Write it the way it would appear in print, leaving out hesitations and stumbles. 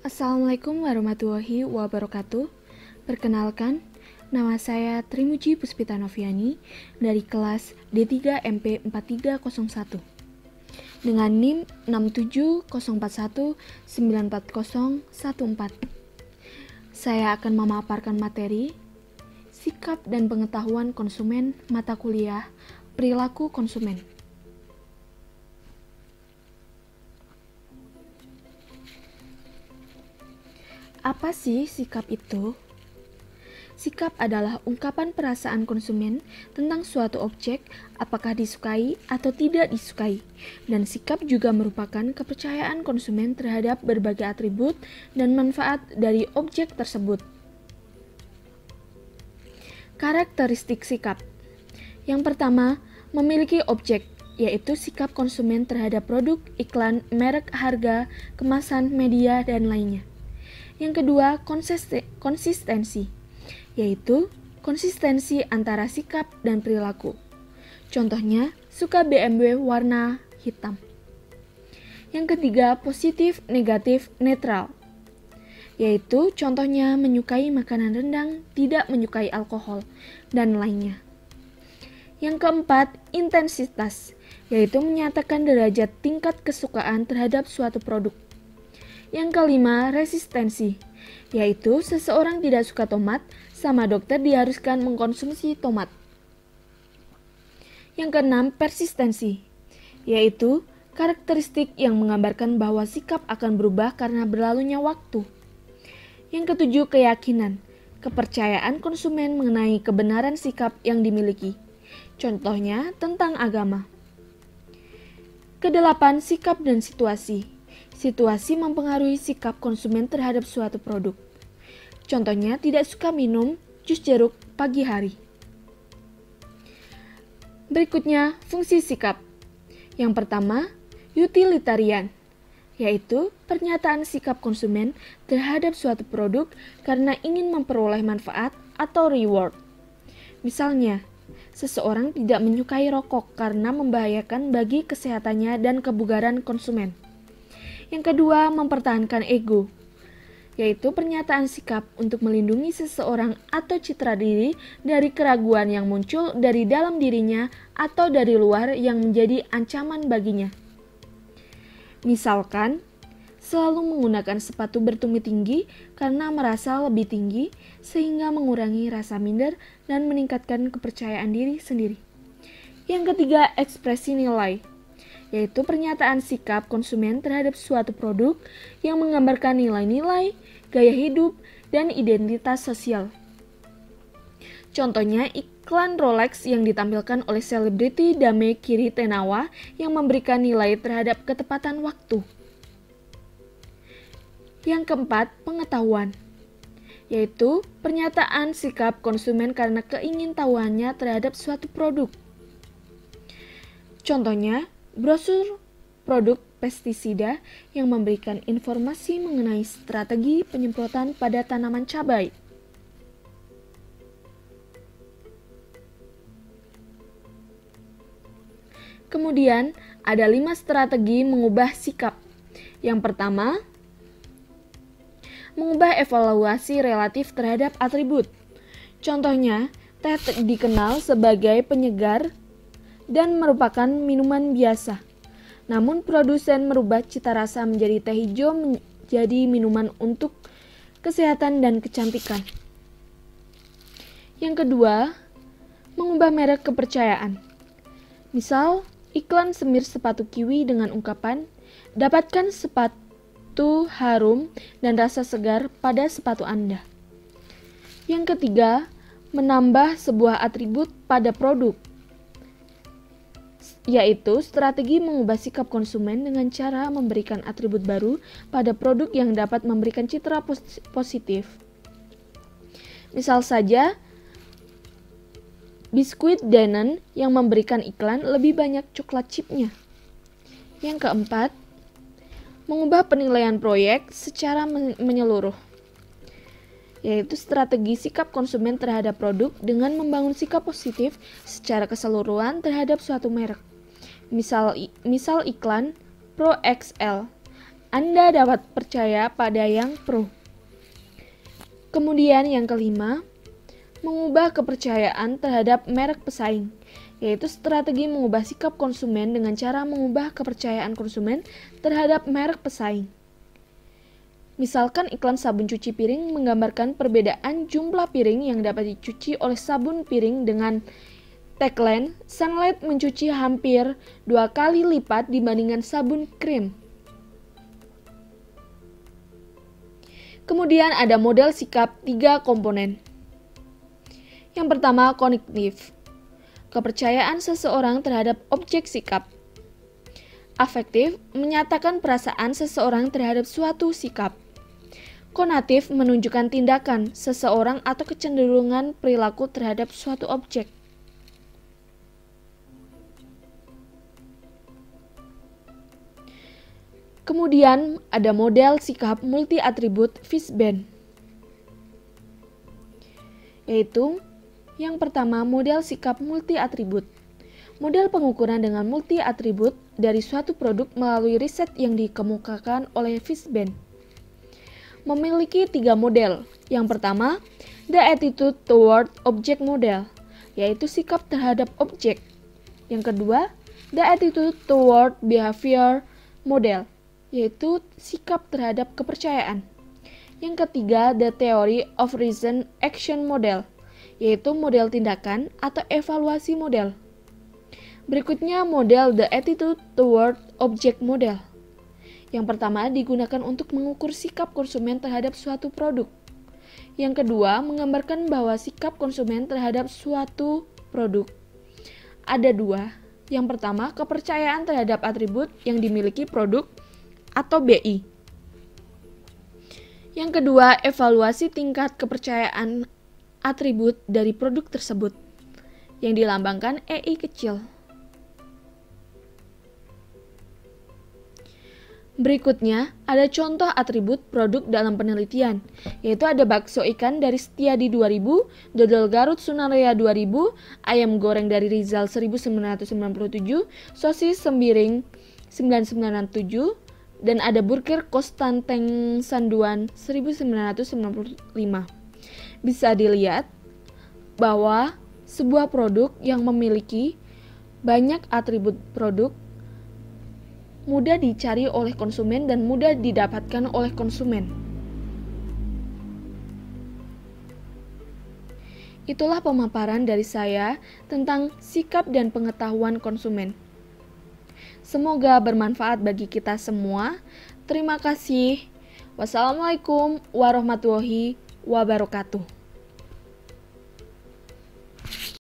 Assalamualaikum warahmatullahi wabarakatuh. Perkenalkan, nama saya Trimuji Puspita Noviani dari kelas D3 MP 4301 dengan NIM 67041940114. Saya akan memaparkan materi sikap dan pengetahuan konsumen mata kuliah perilaku konsumen. Apa sih sikap itu? Sikap adalah ungkapan perasaan konsumen tentang suatu objek, apakah disukai atau tidak disukai. Dan sikap juga merupakan kepercayaan konsumen terhadap berbagai atribut dan manfaat dari objek tersebut. Karakteristik sikap. Yang pertama, memiliki objek, yaitu sikap konsumen terhadap produk, iklan, merek, harga, kemasan, media, dan lainnya. Yang kedua, konsistensi, yaitu konsistensi antara sikap dan perilaku. Contohnya, suka BMW warna hitam. Yang ketiga, positif, negatif, netral, yaitu contohnya menyukai makanan rendang, tidak menyukai alkohol, dan lainnya. Yang keempat, intensitas, yaitu menyatakan derajat tingkat kesukaan terhadap suatu produk. Yang kelima, resistensi, yaitu seseorang tidak suka tomat, sama dokter diharuskan mengkonsumsi tomat. Yang keenam, persistensi, yaitu karakteristik yang menggambarkan bahwa sikap akan berubah karena berlalunya waktu. Yang ketujuh, keyakinan, kepercayaan konsumen mengenai kebenaran sikap yang dimiliki. Contohnya tentang agama. Kedelapan, sikap dan situasi. Situasi mempengaruhi sikap konsumen terhadap suatu produk. Contohnya, tidak suka minum jus jeruk pagi hari. Berikutnya, fungsi sikap. Yang pertama, utilitarian, yaitu pernyataan sikap konsumen terhadap suatu produk karena ingin memperoleh manfaat atau reward. Misalnya, seseorang tidak menyukai rokok karena membahayakan bagi kesehatannya dan kebugaran konsumen. Yang kedua, mempertahankan ego, yaitu pernyataan sikap untuk melindungi seseorang atau citra diri dari keraguan yang muncul dari dalam dirinya atau dari luar yang menjadi ancaman baginya. Misalkan, selalu menggunakan sepatu bertumit tinggi karena merasa lebih tinggi sehingga mengurangi rasa minder dan meningkatkan kepercayaan diri sendiri. Yang ketiga, ekspresi nilai, yaitu pernyataan sikap konsumen terhadap suatu produk yang menggambarkan nilai-nilai, gaya hidup, dan identitas sosial. Contohnya iklan Rolex yang ditampilkan oleh selebriti Dame Kiri Tenawa yang memberikan nilai terhadap ketepatan waktu. Yang keempat, pengetahuan, yaitu pernyataan sikap konsumen karena keingintahuannya terhadap suatu produk. Contohnya, brosur produk pestisida yang memberikan informasi mengenai strategi penyemprotan pada tanaman cabai. Kemudian, ada 5 strategi mengubah sikap. Yang pertama, mengubah evaluasi relatif terhadap atribut. Contohnya, teh dikenal sebagai penyegar dan merupakan minuman biasa. Namun produsen merubah cita rasa menjadi teh hijau menjadi minuman untuk kesehatan dan kecantikan. Yang kedua, mengubah merek kepercayaan. Misal, iklan semir sepatu kiwi dengan ungkapan, dapatkan sepatu harum dan rasa segar pada sepatu Anda. Yang ketiga, menambah sebuah atribut pada produk, yaitu strategi mengubah sikap konsumen dengan cara memberikan atribut baru pada produk yang dapat memberikan citra positif. Misal saja, biskuit Danone yang memberikan iklan lebih banyak coklat chipnya. Yang keempat, mengubah penilaian proyek secara menyeluruh, yaitu strategi sikap konsumen terhadap produk dengan membangun sikap positif secara keseluruhan terhadap suatu merek. Misal iklan Pro XL Anda dapat percaya pada yang pro. Kemudian yang kelima, mengubah kepercayaan terhadap merek pesaing, yaitu strategi mengubah sikap konsumen dengan cara mengubah kepercayaan konsumen terhadap merek pesaing. Misalkan iklan sabun cuci piring menggambarkan perbedaan jumlah piring yang dapat dicuci oleh sabun piring dengan tagline Sunlight mencuci hampir 2 kali lipat dibandingkan sabun krim. Kemudian ada model sikap 3 komponen. Yang pertama, kognitif. Kepercayaan seseorang terhadap objek sikap. Afektif menyatakan perasaan seseorang terhadap suatu sikap. Konatif menunjukkan tindakan seseorang atau kecenderungan perilaku terhadap suatu objek. Kemudian ada model sikap multi-atribut Fishbane, yaitu yang pertama model sikap multi-atribut. Model pengukuran dengan multi-atribut dari suatu produk melalui riset yang dikemukakan oleh Fishbane. Memiliki 3 model. Yang pertama, the attitude toward object model, yaitu sikap terhadap objek. Yang kedua, the attitude toward behavior model, yaitu sikap terhadap kepercayaan. Yang ketiga, the theory of reason action model, yaitu model tindakan atau evaluasi model. Berikutnya model the attitude toward object model. Yang pertama digunakan untuk mengukur sikap konsumen terhadap suatu produk. Yang kedua menggambarkan bahwa sikap konsumen terhadap suatu produk ada 2. Yang pertama kepercayaan terhadap atribut yang dimiliki produk atau BI. Yang kedua evaluasi tingkat kepercayaan atribut dari produk tersebut yang dilambangkan EI kecil. Berikutnya, ada contoh atribut produk dalam penelitian, yaitu ada bakso ikan dari Setiadi 2000, dodol Garut Sunaria 2000, ayam goreng dari Rizal 1997, sosis sembiring 1997, dan ada burger Kostanteng Sanduan 1995. Bisa dilihat bahwa sebuah produk yang memiliki banyak atribut produk mudah dicari oleh konsumen dan mudah didapatkan oleh konsumen. Itulah pemaparan dari saya tentang sikap dan pengetahuan konsumen. Semoga bermanfaat bagi kita semua. Terima kasih. Wassalamualaikum warahmatullahi wabarakatuh.